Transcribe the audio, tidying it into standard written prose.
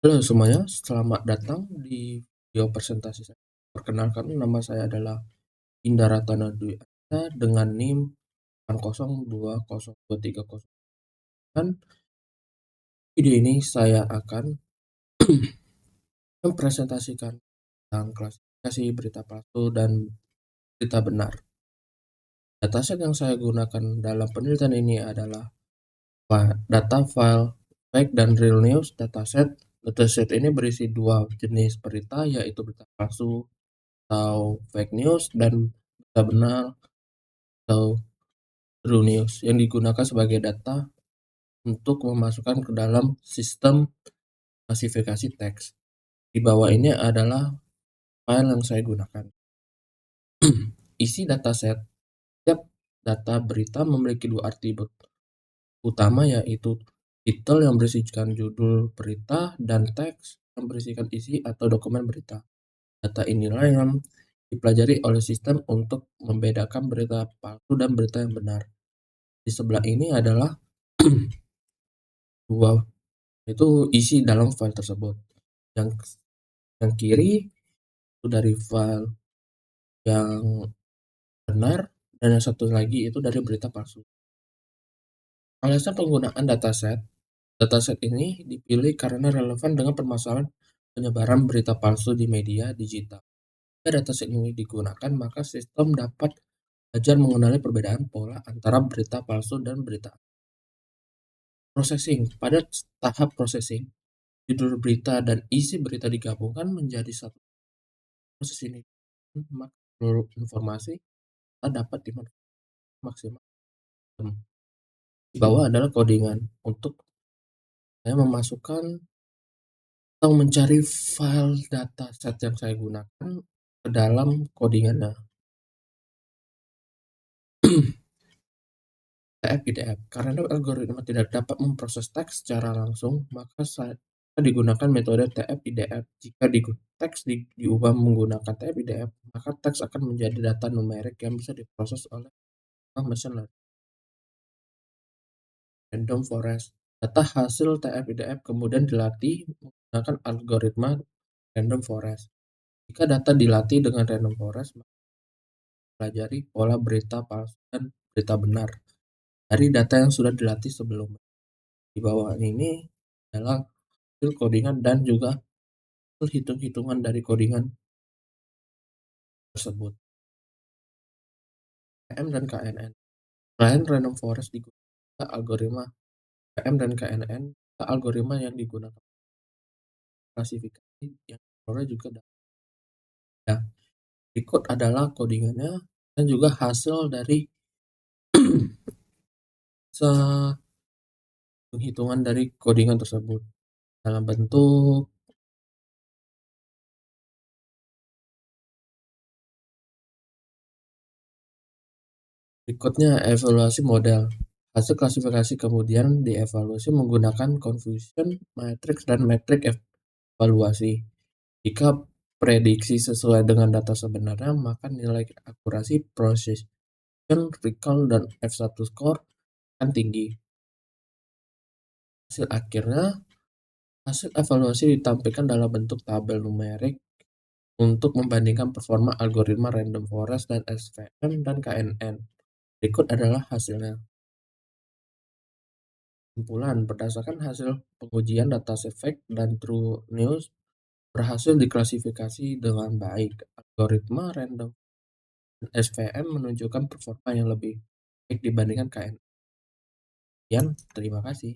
Halo semuanya, selamat datang di video presentasi saya. Perkenalkan, nama saya adalah Indra Tanadwi Anda dengan NIM 8020230. Dan video ini saya akan mempresentasikan tentang klasifikasi berita palsu dan berita benar. Dataset yang saya gunakan dalam penelitian ini adalah data file fake dan real news dataset. Dataset ini berisi dua jenis berita, yaitu berita palsu atau fake news dan berita benar atau true news yang digunakan sebagai data untuk memasukkan ke dalam sistem klasifikasi teks. Di bawah ini adalah file yang saya gunakan. Isi dataset. Setiap data berita memiliki dua arti utama, yaitu titel yang berisikan judul berita dan teks yang berisikan isi atau dokumen berita. Data inilah yang dipelajari oleh sistem untuk membedakan berita palsu dan berita yang benar. Di sebelah ini adalah dua itu isi dalam file tersebut. Yang kiri itu dari file yang benar dan yang satu lagi itu dari berita palsu. Alasan penggunaan dataset. Dataset ini dipilih karena relevan dengan permasalahan penyebaran berita palsu di media digital. Jika dataset ini digunakan, maka sistem dapat belajar mengenali perbedaan pola antara berita palsu dan berita. Processing. Pada tahap processing, judul berita dan isi berita digabungkan menjadi satu. Proses ini maka seluruh informasi dapat dimanfaatkan maksimal. Di bawah adalah codingan untuk saya memasukkan atau mencari file dataset yang saya gunakan ke dalam codingannya. PDF IDF. Karena algoritma tidak dapat memproses teks secara langsung, maka saya digunakan metode TF IDF. Jika teks diubah menggunakan TF IDF, maka teks akan menjadi data numerik yang bisa diproses oleh machine learning. Random forest. Data hasil TF-IDF kemudian dilatih menggunakan algoritma random forest. Jika data dilatih dengan random forest, maka pelajari pola berita palsu dan berita benar dari data yang sudah dilatih sebelumnya. Di bawah ini adalah hasil codingan dan juga hasil hitung-hitungan dari codingan tersebut. PM dan KNN. Selain random forest digunakan algoritma PM dan KNN, algoritma yang digunakan klasifikasi yang diperoleh juga ya. Berikut adalah codingannya dan juga hasil dari penghitungan dari codingan tersebut dalam bentuk berikutnya. Evaluasi model. Hasil klasifikasi kemudian dievaluasi menggunakan confusion matrix dan metrik evaluasi. Jika prediksi sesuai dengan data sebenarnya, maka nilai akurasi precision, recall, dan F1 score akan tinggi. Hasil akhirnya, hasil evaluasi ditampilkan dalam bentuk tabel numerik untuk membandingkan performa algoritma random forest dan SVM dan KNN. Berikut adalah hasilnya. Kesimpulan, berdasarkan hasil pengujian dataset fake dan true news berhasil diklasifikasi dengan baik. Algoritma random dan SVM menunjukkan performa yang lebih baik dibandingkan KNN. Sekian, terima kasih.